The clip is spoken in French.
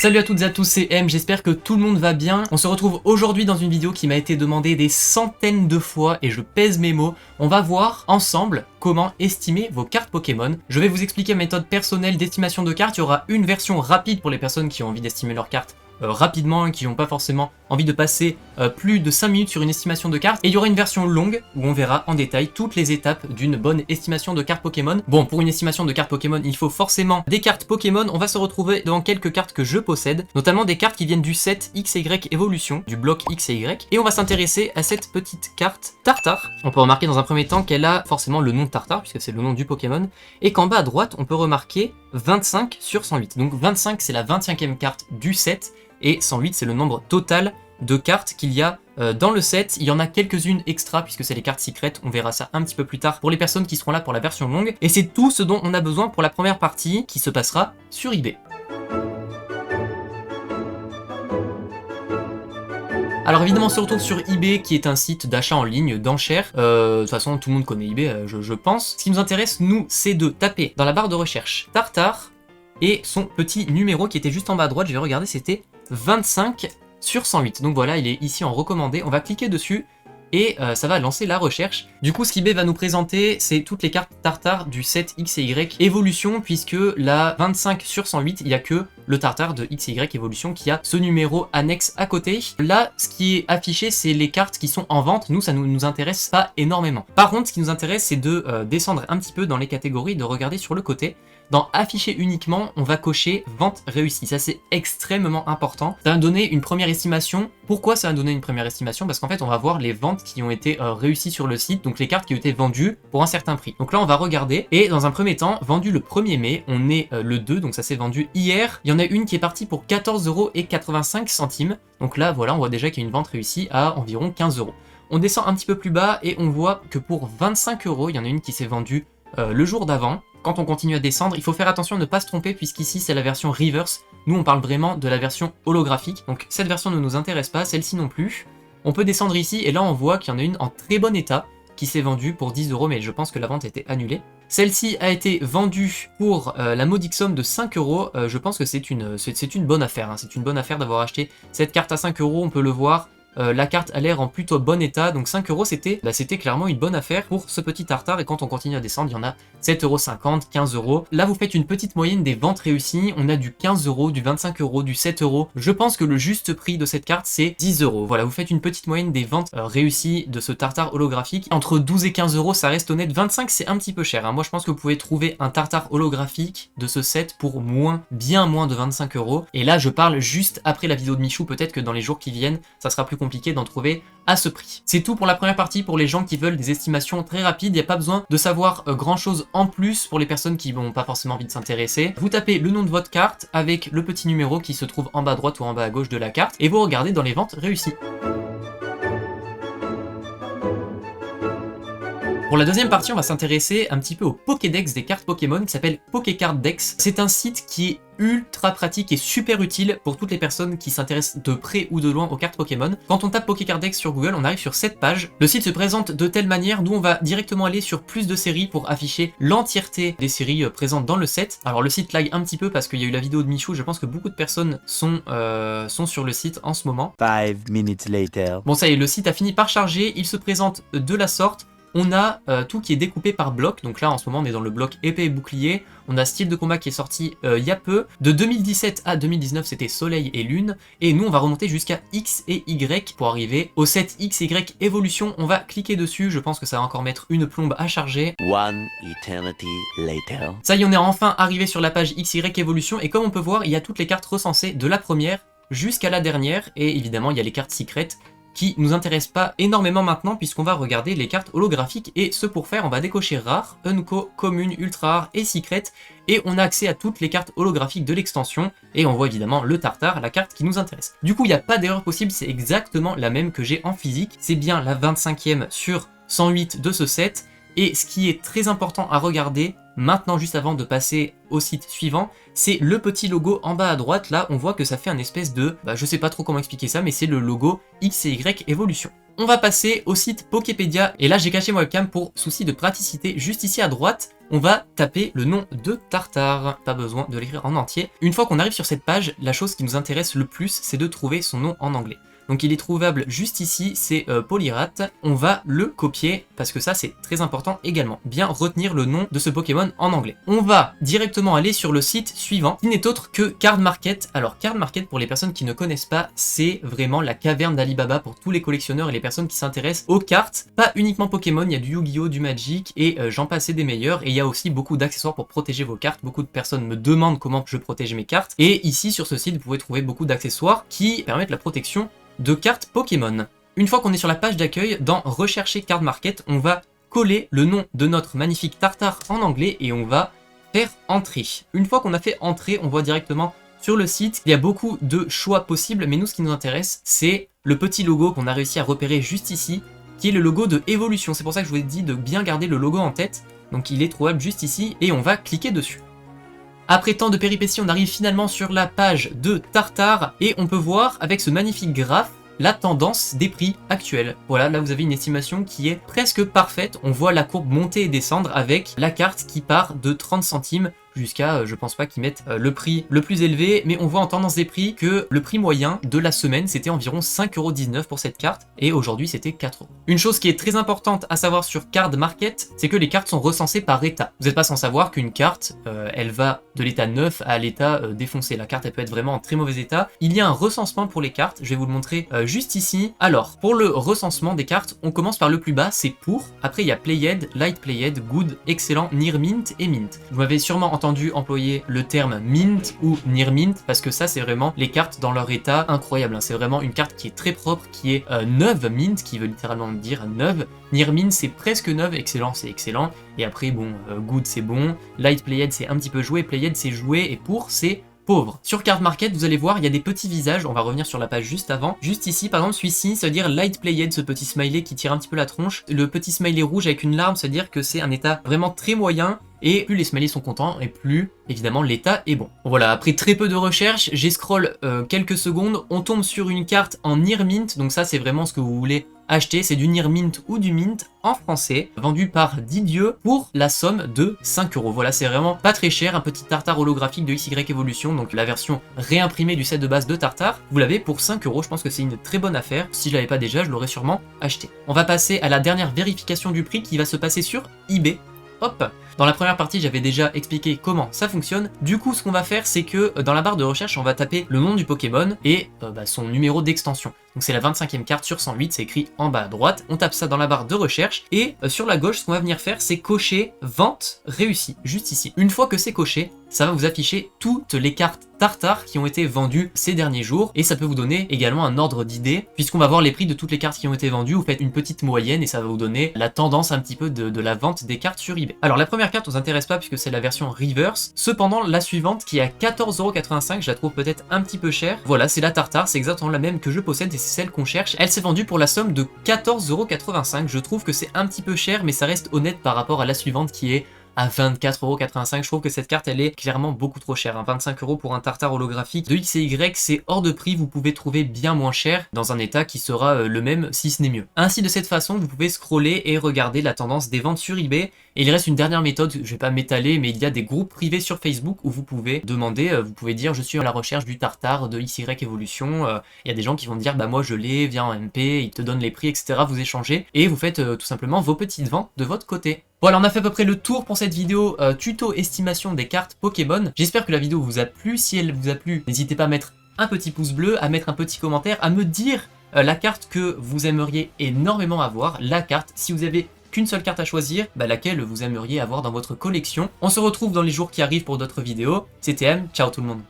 Salut à toutes et à tous, c'est M, j'espère que tout le monde va bien. On se retrouve aujourd'hui dans une vidéo qui m'a été demandée des centaines de fois et je pèse mes mots. On va voir ensemble comment estimer vos cartes Pokémon. Je vais vous expliquer ma méthode personnelle d'estimation de cartes. Il y aura une version rapide pour les personnes qui ont envie d'estimer leurs cartes rapidement et qui n'ont pas forcément envie de passer plus de 5 minutes sur une estimation de cartes. Et il y aura une version longue où on verra en détail toutes les étapes d'une bonne estimation de cartes Pokémon. Bon, pour une estimation de cartes Pokémon, il faut forcément des cartes Pokémon. On va se retrouver devant quelques cartes que je possède, notamment des cartes qui viennent du set XY Evolution, du bloc X et Y. Et on va s'intéresser à cette petite carte Tartare. On peut remarquer dans un premier temps qu'elle a forcément le nom Tartare, puisque c'est le nom du Pokémon. Et qu'en bas à droite, on peut remarquer 25 sur 108. Donc 25, c'est la 25e carte du set. Et 108, c'est le nombre total de cartes qu'il y a dans le set. Il y en a quelques-unes extra puisque c'est les cartes secrètes, on verra ça un petit peu plus tard pour les personnes qui seront là pour la version longue. Et c'est tout ce dont on a besoin pour la première partie qui se passera sur eBay. Alors évidemment on se retrouve sur eBay qui est un site d'achat en ligne, d'enchères. De toute façon tout le monde connaît eBay je pense. Ce qui nous intéresse nous c'est de taper dans la barre de recherche Tartare et son petit numéro qui était juste en bas à droite, je vais regarder, c'était 25 sur 108. Donc voilà, il est ici en recommandé. On va cliquer dessus et ça va lancer la recherche. Du coup, ce qu'eBay va nous présenter, c'est toutes les cartes Tartare du set X et Y Evolution, puisque la 25 sur 108, il n'y a que le Tartare de X et Y Evolution qui a ce numéro annexe à côté. Là, ce qui est affiché, c'est les cartes qui sont en vente. Nous, ça ne nous intéresse pas énormément. Par contre, ce qui nous intéresse, c'est de descendre un petit peu dans les catégories, de regarder sur le côté. Dans afficher uniquement, on va cocher vente réussie. Ça, c'est extrêmement important. Ça va donner une première estimation. Pourquoi ça va donner une première estimation? Parce qu'en fait, on va voir les ventes qui ont été réussies sur le site, donc les cartes qui ont été vendues pour un certain prix. Donc là, on va regarder. Et dans un premier temps, vendu le 1er mai, on est le 2, donc ça s'est vendu hier. Il y en a une qui est partie pour 14,85 €. Donc là, voilà, on voit déjà qu'il y a une vente réussie à environ 15 €. On descend un petit peu plus bas et on voit que pour 25 €, il y en a une qui s'est vendue le jour d'avant. Quand on continue à descendre, il faut faire attention à ne pas se tromper puisqu'ici c'est la version reverse. Nous on parle vraiment de la version holographique. Donc cette version ne nous intéresse pas, celle-ci non plus. On peut descendre ici et là on voit qu'il y en a une en très bon état qui s'est vendue pour 10 € mais je pense que la vente était annulée. Celle-ci a été vendue pour la modique somme de 5 €. Je pense que c'est une bonne affaire. Hein. C'est une bonne affaire d'avoir acheté cette carte à 5 €, on peut le voir. La carte a l'air en plutôt bon état, donc 5 €, c'était clairement une bonne affaire pour ce petit Tartare. Et quand on continue à descendre, il y en a 7,50 €, 15 €. Là, vous faites une petite moyenne des ventes réussies. On a du 15 €, du 25 €, du 7 €. Je pense que le juste prix de cette carte, c'est 10 €. Voilà, vous faites une petite moyenne des ventes réussies de ce Tartare holographique. Entre 12 et 15 €, ça reste honnête. 25, c'est un petit peu cher. Hein. Moi, je pense que vous pouvez trouver un Tartare holographique de ce set pour bien moins de 25 €. Et là, je parle juste après la vidéo de Michou. Peut-être que dans les jours qui viennent, ça sera plus compliqué d'en trouver à ce prix. C'est tout pour la première partie pour les gens qui veulent des estimations très rapides. Il n'y a pas besoin de savoir grand chose en plus pour les personnes qui n'ont pas forcément envie de s'intéresser. Vous tapez le nom de votre carte avec le petit numéro qui se trouve en bas à droite ou en bas à gauche de la carte et vous regardez dans les ventes réussies. Pour la deuxième partie, on va s'intéresser un petit peu au Pokédex des cartes Pokémon qui s'appelle Pokécarddex. C'est un site qui est ultra pratique et super utile pour toutes les personnes qui s'intéressent de près ou de loin aux cartes Pokémon. Quand on tape Pokécarddex sur Google, on arrive sur cette page. Le site se présente de telle manière, nous on va directement aller sur plus de séries pour afficher l'entièreté des séries présentes dans le set. Alors le site lag un petit peu parce qu'il y a eu la vidéo de Michou, je pense que beaucoup de personnes sont sur le site en ce moment. 5 minutes later. Bon ça y est, le site a fini par charger, il se présente de la sorte. On a tout qui est découpé par bloc, donc là en ce moment on est dans le bloc épée et bouclier, on a style de combat qui est sorti il y a peu, de 2017 à 2019 c'était soleil et lune, et nous on va remonter jusqu'à X et Y pour arriver au set X et Y évolution, on va cliquer dessus, je pense que ça va encore mettre une plombe à charger. One eternity later. Ça y est, on est enfin arrivé sur la page X, Y évolution, et comme on peut voir, il y a toutes les cartes recensées de la première jusqu'à la dernière, et évidemment il y a les cartes secrètes, qui nous intéresse pas énormément maintenant puisqu'on va regarder les cartes holographiques et ce pour faire on va décocher rare, unco, commune, ultra rare et secret et on a accès à toutes les cartes holographiques de l'extension et on voit évidemment le Tartare, la carte qui nous intéresse. Du coup il n'y a pas d'erreur possible, c'est exactement la même que j'ai en physique, c'est bien la 25e sur 108 de ce set et ce qui est très important à regarder, maintenant juste avant de passer au site suivant, c'est le petit logo en bas à droite. Là, on voit que ça fait un espèce de... je sais pas trop comment expliquer ça, mais c'est le logo X et Y Evolution. On va passer au site Poképédia, et là j'ai caché mon webcam pour souci de praticité. Juste ici à droite, on va taper le nom de Tartare, pas besoin de l'écrire en entier. Une fois qu'on arrive sur cette page, la chose qui nous intéresse le plus, c'est de trouver son nom en anglais. Donc il est trouvable juste ici, c'est Poliwrath. On va le copier parce que ça c'est très important également. Bien retenir le nom de ce Pokémon en anglais. On va directement aller sur le site suivant qui n'est autre que Card Market. Alors Card Market, pour les personnes qui ne connaissent pas, c'est vraiment la caverne d'Alibaba pour tous les collectionneurs et les personnes qui s'intéressent aux cartes. Pas uniquement Pokémon, il y a du Yu-Gi-Oh, du Magic et j'en passe des meilleurs. Et il y a aussi beaucoup d'accessoires pour protéger vos cartes. Beaucoup de personnes me demandent comment je protège mes cartes. Et ici sur ce site, vous pouvez trouver beaucoup d'accessoires qui permettent la protection de cartes Pokémon. Une fois qu'on est sur la page d'accueil, dans Rechercher Card Market, on va coller le nom de notre magnifique Tartare en anglais et on va faire entrer. Une fois qu'on a fait entrer, on voit directement sur le site, il y a beaucoup de choix possibles, mais nous ce qui nous intéresse, c'est le petit logo qu'on a réussi à repérer juste ici, qui est le logo de Evolution. C'est pour ça que je vous ai dit de bien garder le logo en tête. Donc il est trouvable juste ici et on va cliquer dessus. Après tant de péripéties, on arrive finalement sur la page de Tartare et on peut voir avec ce magnifique graphe la tendance des prix actuels. Voilà, là vous avez une estimation qui est presque parfaite. On voit la courbe monter et descendre avec la carte qui part de 30 centimes jusqu'à, je pense pas qu'ils mettent le prix le plus élevé, mais on voit en tendance des prix que le prix moyen de la semaine c'était environ 5,19€ pour cette carte, et aujourd'hui c'était 4€. Une chose qui est très importante à savoir sur Card Market, c'est que les cartes sont recensées par état. Vous n'êtes pas sans savoir qu'une carte, elle va de l'état neuf à l'état défoncé. La carte elle peut être vraiment en très mauvais état. Il y a un recensement pour les cartes, je vais vous le montrer juste ici. Alors, pour le recensement des cartes, on commence par le plus bas, c'est pour. Après il y a Played, Light Played, Good, Excellent, Near Mint et Mint. Vous m'avez sûrement entendu employer le terme mint ou near mint parce que ça c'est vraiment les cartes dans leur état incroyable. C'est vraiment une carte qui est très propre, qui est neuve. Mint qui veut littéralement dire neuve. Near mint c'est presque neuve. Excellent c'est excellent. Et après bon, good c'est bon. Light played c'est un petit peu joué. Played c'est joué. Et pour c'est pauvre. Sur Card Market, vous allez voir, il y a des petits visages. On va revenir sur la page juste avant. Juste ici, par exemple, celui-ci, ça veut dire Light Played, ce petit smiley qui tire un petit peu la tronche. Le petit smiley rouge avec une larme, ça veut dire que c'est un état vraiment très moyen. Et plus les smileys sont contents, et plus, évidemment, l'état est bon. Voilà, après très peu de recherches, j'ai scroll quelques secondes. On tombe sur une carte en Near Mint. Donc ça, c'est vraiment ce que vous voulez acheter. C'est du Near Mint ou du Mint en français, vendu par Didieu pour la somme de 5€. Voilà, c'est vraiment pas très cher. Un petit Tartare holographique de XY Evolution, donc la version réimprimée du set de base de Tartare. Vous l'avez pour 5€. Je pense que c'est une très bonne affaire. Si je l'avais pas déjà, je l'aurais sûrement acheté. On va passer à la dernière vérification du prix qui va se passer sur eBay. Hop! Dans la première partie, j'avais déjà expliqué comment ça fonctionne. Du coup, ce qu'on va faire, c'est que dans la barre de recherche, on va taper le nom du Pokémon et son numéro d'extension. Donc c'est la 25e carte sur 108, c'est écrit en bas à droite. On tape ça dans la barre de recherche et sur la gauche, ce qu'on va venir faire, c'est cocher vente réussie, juste ici. Une fois que c'est coché, ça va vous afficher toutes les cartes Tartare qui ont été vendues ces derniers jours et ça peut vous donner également un ordre d'idée puisqu'on va voir les prix de toutes les cartes qui ont été vendues. Vous faites une petite moyenne et ça va vous donner la tendance un petit peu de la vente des cartes sur eBay. Alors la première carte, on s'intéresse pas puisque c'est la version reverse. Cependant, la suivante qui est à 14,85€, je la trouve peut-être un petit peu chère. Voilà, c'est la Tartare, c'est exactement la même que je possède et c'est celle qu'on cherche. Elle s'est vendue pour la somme de 14,85€. Je trouve que c'est un petit peu cher, mais ça reste honnête par rapport à la suivante qui est à 24,85€. Je trouve que cette carte elle est clairement beaucoup trop chère. 25€ pour un Tartare holographique de X et Y, c'est hors de prix. Vous pouvez trouver bien moins cher dans un état qui sera le même, si ce n'est mieux. Ainsi, de cette façon, vous pouvez scroller et regarder la tendance des ventes sur eBay. Et il reste une dernière méthode, je vais pas m'étaler, mais il y a des groupes privés sur Facebook où vous pouvez demander, vous pouvez dire je suis à la recherche du Tartare de XY Evolution. Il y a des gens qui vont dire bah moi je l'ai, viens en MP, ils te donnent les prix, etc. Vous échangez et vous faites tout simplement vos petites ventes de votre côté. Voilà, on a fait à peu près le tour pour cette vidéo tuto estimation des cartes Pokémon. J'espère que la vidéo vous a plu. Si elle vous a plu, n'hésitez pas à mettre un petit pouce bleu, à mettre un petit commentaire, à me dire la carte que vous aimeriez énormément avoir, la carte, si vous avez qu'une seule carte à choisir, laquelle vous aimeriez avoir dans votre collection. On se retrouve dans les jours qui arrivent pour d'autres vidéos. C'était M, ciao tout le monde.